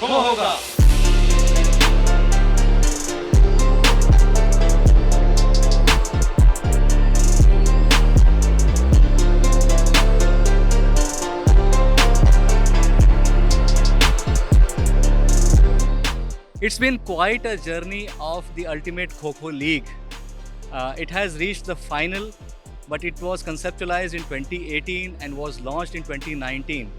खो होगा। It's been quite a journey of the Ultimate Kho Kho League. It has reached the final, but it was conceptualized in 2018 and was launched in 2019.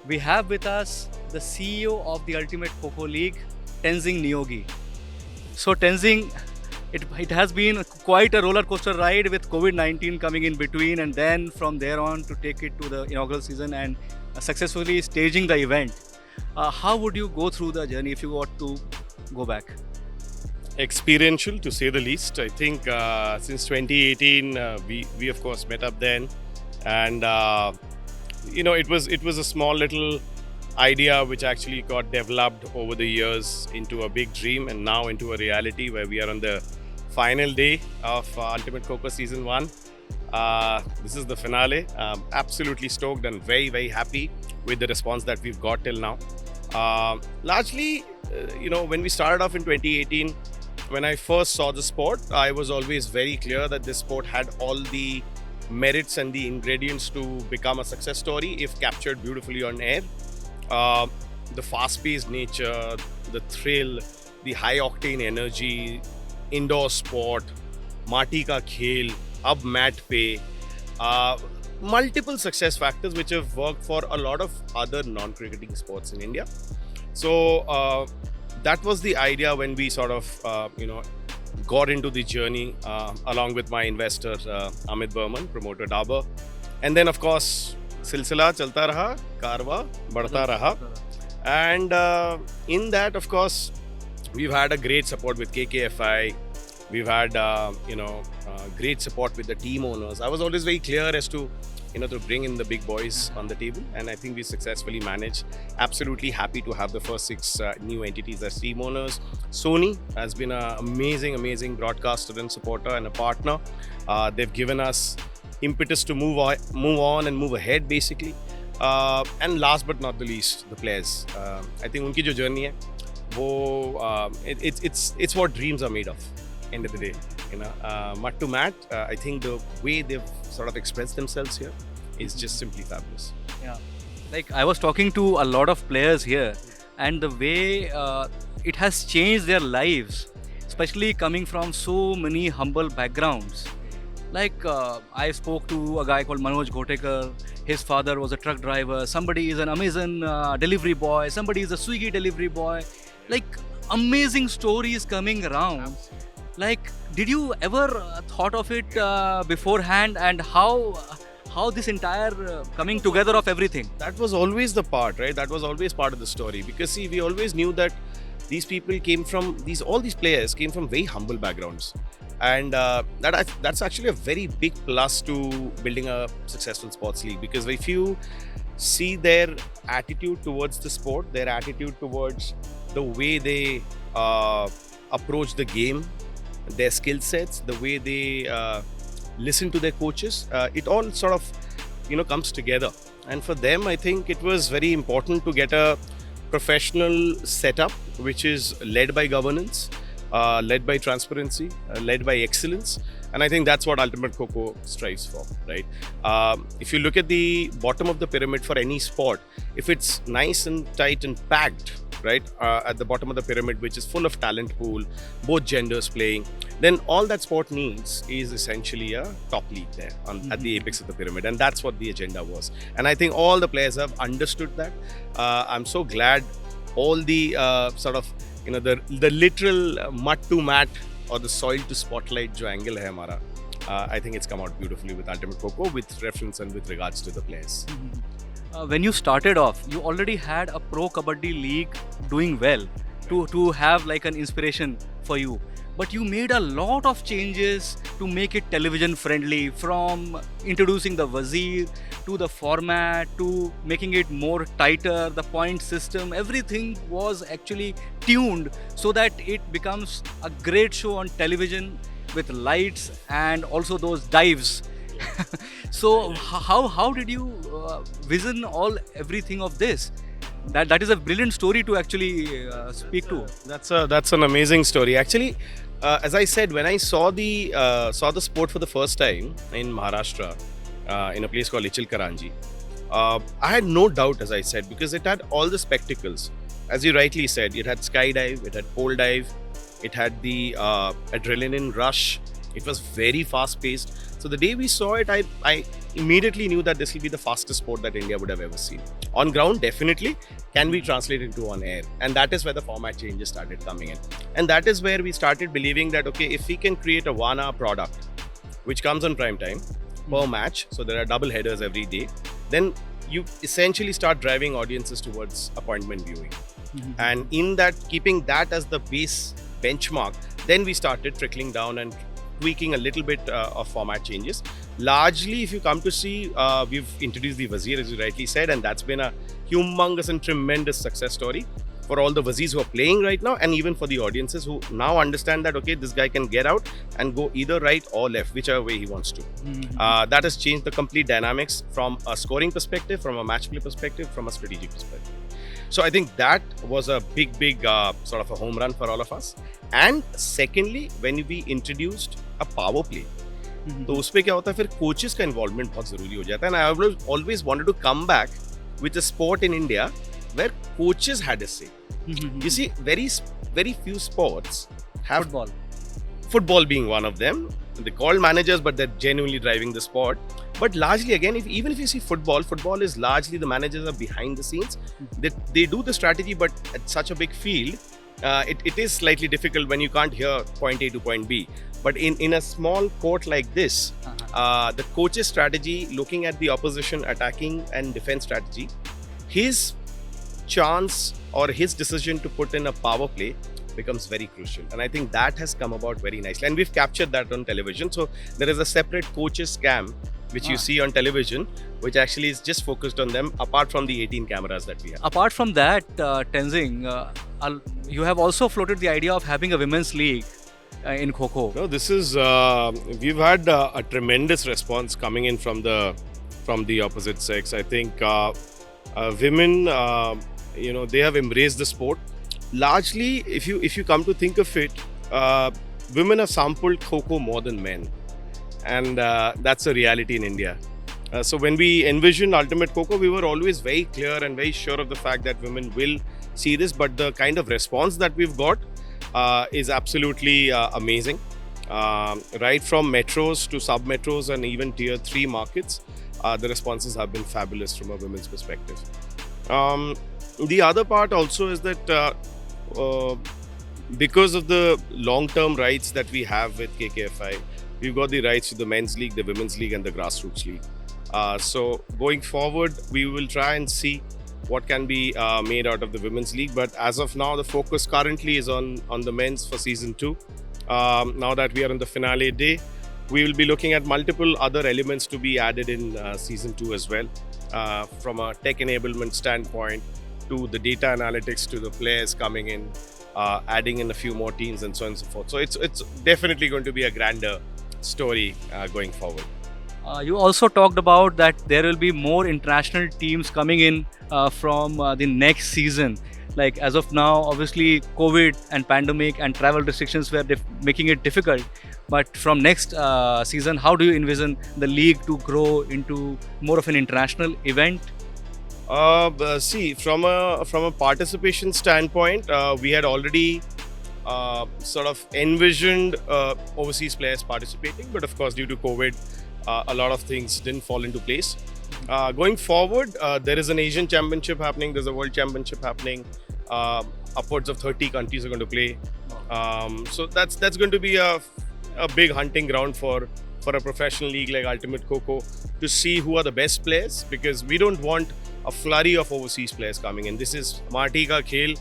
We have with us the CEO of the Ultimate Kho Kho League, Tenzing Niyogi. So Tenzing, it has been quite a roller coaster ride with COVID-19 coming in between, and then from there on to take it to the inaugural season and successfully staging the event. How would you go through the journey if you were to go back? Experiential, to say the least. I think since 2018, we of course met up then, and it was a small little idea which actually got developed over the years into a big dream, and now into a reality where we are on the final day of Ultimate Kho Kho Season 1. This is the finale. Absolutely stoked and very, very happy with the response that we've got till now. Largely, when we started off in 2018, when I first saw the sport, I was always very clear that this sport had all the merits and the ingredients to become a success story if captured beautifully on air. The fast-paced nature, the thrill, the high-octane energy, indoor sport, Mati ka khel, ab mat pe, multiple success factors which have worked for a lot of other non-cricketing sports in India. So that was the idea when we sort of got into the journey along with my investor Amit Burman, promoter Dabur, and then of course silsila chalta raha, karwa badhta raha, and in that of course we've had a great support with KKFI. We've had great support with the team owners. I was always very clear as to bring in the big boys on the table, and I think we successfully managed. Absolutely happy to have the first 6 new entities as team owners. Sony has been an amazing broadcaster and supporter and a partner. They've given us impetus to move on and move ahead basically. And last but not the least, the players. I think unki jo journey hai, it's what dreams are made of. End of the day, mat to mat, I think the way they've sort of expressed themselves here is just simply fabulous. Yeah, like I was talking to a lot of players here, and the way it has changed their lives, especially coming from so many humble backgrounds. Like I spoke to a guy called Manoj Ghotekar. His father was a truck driver. Somebody is an Amazon delivery boy. Somebody is a Swiggy delivery boy. Like amazing stories coming around. Like, did you ever thought of it beforehand, and how this entire coming together of everything? That was always the part, right? That was always part of the story, because see, we always knew that these people came from all these players came from very humble backgrounds, and that's actually a very big plus to building a successful sports league, because if you see their attitude towards the sport, their attitude towards the way they approach the game, their skill sets, the way they listen to their coaches, it all sort of comes together. And for them, I think it was very important to get a professional setup which is led by governance, led by transparency, led by excellence. And I think that's what Ultimate Kho Kho strives for, right? If you look at the bottom of the pyramid for any sport, if it's nice and tight and packed, right, at the bottom of the pyramid, which is full of talent pool, both genders playing, then all that sport needs is essentially a top league there at the apex of the pyramid, and that's what the agenda was. And I think all the players have understood that. I'm so glad all the sort of the literal mud to mat or the soil to spotlight jo angle hai hamara, I think it's come out beautifully with Ultimate Kho Kho, with reference and with regards to the players. When you started off, you already had a pro kabaddi league doing well to have like an inspiration for you. But you made a lot of changes to make it television friendly, from introducing the Wazir to the format to making it more tighter, the point system. Everything was actually tuned so that it becomes a great show on television with lights and also those dives. So how did you vision everything of this? That is a brilliant story to actually speak to. That's an amazing story. Actually, as I said, when I saw the sport for the first time in Maharashtra, in a place called Ichilkaranji, I had no doubt, as I said, because it had all the spectacles. As you rightly said, it had skydive, it had pole dive, it had the adrenaline rush. It was very fast paced. So the day we saw it, I immediately knew that this will be the fastest sport that India would have ever seen. On ground, definitely. Can we translate into on air? And that is where the format changes started coming in. And that is where we started believing that, okay, if we can create a 1 hour product, which comes on prime time per match, so there are double headers every day, then you essentially start driving audiences towards appointment viewing. And in that, keeping that as the base benchmark, then we started trickling down and tweaking a little bit of format changes. Largely, if you come to see, we've introduced the Wazir, as you rightly said, and that's been a humongous and tremendous success story for all the Wazirs who are playing right now, and even for the audiences who now understand that, okay, this guy can get out and go either right or left, whichever way he wants to. That has changed the complete dynamics from a scoring perspective, from a match play perspective, from a strategic perspective. So I think that was a big sort of a home run for all of us. And secondly, when we introduced a power play, तो उसपे क्या होता है, फिर coaches का involvement बहुत जरूरी हो जाता है. And I always wanted to come back with a sport in India where coaches had a say. You see, very few sports have football being one of them. They call managers, but they're genuinely driving the sport. But largely, again, even if you see football is largely the managers are behind the scenes. They do the strategy, but at such a big field, it is slightly difficult when you can't hear point A to point B. But in a small court like this, the coach's strategy, looking at the opposition attacking and defense strategy, his chance or his decision to put in a power play becomes very crucial. And I think that has come about very nicely. And we've captured that on television. So there is a separate coaches cam, which you see on television, which actually is just focused on them, apart from the 18 cameras that we have. Apart from that, Tenzing, you have also floated the idea of having a women's league in Kho Kho. No, this is we've had a tremendous response coming in from the opposite sex. I think women, they have embraced the sport. Largely, if you come to think of it, women have sampled Kho Kho more than men, and that's a reality in India. So when we envisioned Ultimate Kho Kho, we were always very clear and very sure of the fact that women will see this. But the kind of response that we've got is absolutely amazing. Right from metros to sub-metros and even tier 3 markets, the responses have been fabulous from a women's perspective. The other part also is that because of the long-term rights that we have with KKFI, we've got the rights to the men's league, the women's league and the grassroots league. So going forward, we will try and see what can be made out of the women's league. But as of now, the focus currently is on the men's for season 2. Now that we are on the finale day, we will be looking at multiple other elements to be added in season 2 as well. From a tech enablement standpoint, to the data analytics, to the players coming in, adding in a few more teams and so on and so forth. So it's definitely going to be a grander story going forward. You also talked about that there will be more international teams coming in from the next season. Like as of now, obviously COVID and pandemic and travel restrictions were making it difficult. But from next season, how do you envision the league to grow into more of an international event? See, from a participation standpoint, we had already sort of envisioned overseas players participating, but of course due to COVID, a lot of things didn't fall into place. Going forward, there is an Asian Championship happening, there's a World Championship happening, upwards of 30 countries are going to play. So that's going to be a big hunting ground for a professional league like Ultimate Kho Kho to see who are the best players, because we don't want a flurry of overseas players coming in. This is माटी का खेल,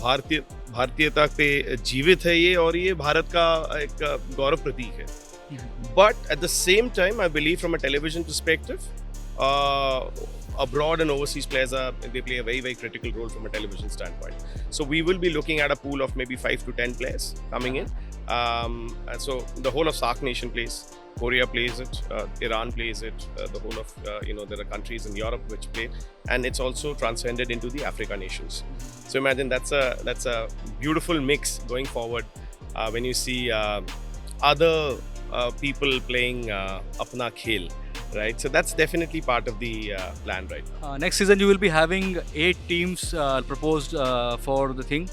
भारतीयता पे जीवित है ये, और ये भारत का एक गौरव प्रतीक है. But at the same time, I believe from a television perspective, abroad and overseas players they play a very, very critical role from a television standpoint. So we will be looking at a pool of maybe 5 to 10 players coming in. And so the whole of SAARC nation plays. Korea plays it, Iran plays it, the whole of, there are countries in Europe which play, and it's also transcended into the Africa nations. So imagine that's a beautiful mix going forward when you see other people playing Apna Khel, right? So that's definitely part of the plan right now. Next season, you will be having 8 teams proposed for the thing.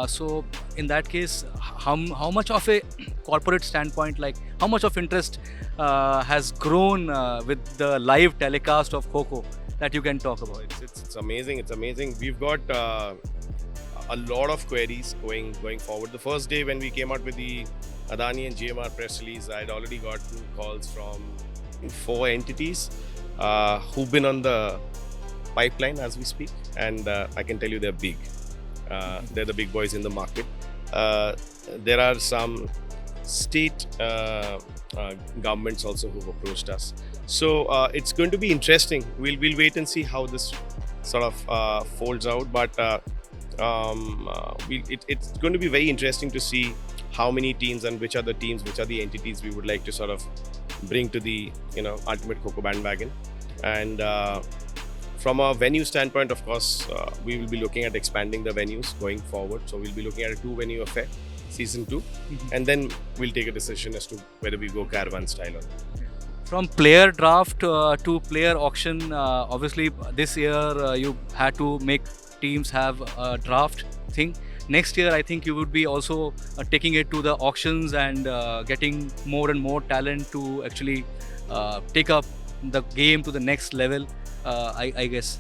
So, in that case, how much of a corporate standpoint, like how much of interest has grown with the live telecast of Kho Kho that you can talk about? It's amazing. It's amazing. We've got a lot of queries going forward. The first day when we came out with the Adani and GMR press release, I'd already gotten calls from 4 entities who've been on the pipeline as we speak, and I can tell you they're big. They're the big boys in the market. There are some state governments also who've approached us. So it's going to be interesting. We'll wait and see how this sort of folds out. But it's going to be very interesting to see how many teams and which are the teams, which are the entities we would like to sort of bring to the ultimate Kho Kho bandwagon. And from a venue standpoint, of course, we will be looking at expanding the venues going forward. So we'll be looking at a 2-venue affair, season 2, and then we'll take a decision as to whether we go caravan style or not. From player draft to player auction, obviously this year you had to make teams have a draft thing. Next year, I think you would be also taking it to the auctions and getting more and more talent to actually take up the game to the next level, I guess.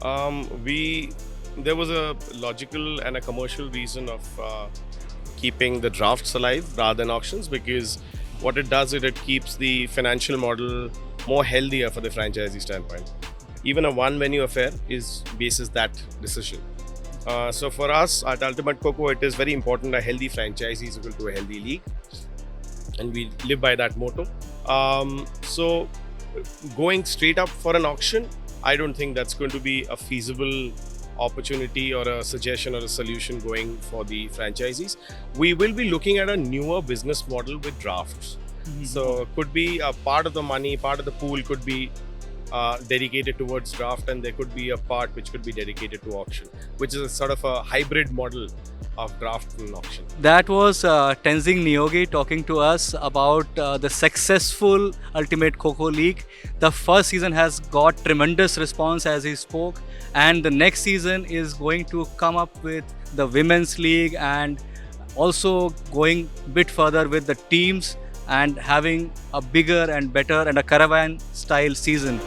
There was a logical and a commercial reason of keeping the drafts alive rather than auctions, because what it does is it keeps the financial model more healthier for the franchisee standpoint. Even a 1-venue affair is basis that decision. So for us at Ultimate Kho Kho, it is very important a healthy franchisee is equal to a healthy league, and we live by that motto. So going straight up for an auction, I don't think that's going to be a feasible opportunity or a suggestion or a solution going for the franchisees. We will be looking at a newer business model with drafts. So could be a part of the money, part of the pool could be dedicated towards draft, and there could be a part which could be dedicated to auction, which is a sort of a hybrid model of draft and auction. That was Tenzing Niyogi talking to us about the successful Ultimate Kho Kho League. The first season has got tremendous response as he spoke, and the next season is going to come up with the Women's League and also going a bit further with the teams and having a bigger and better and a caravan style season.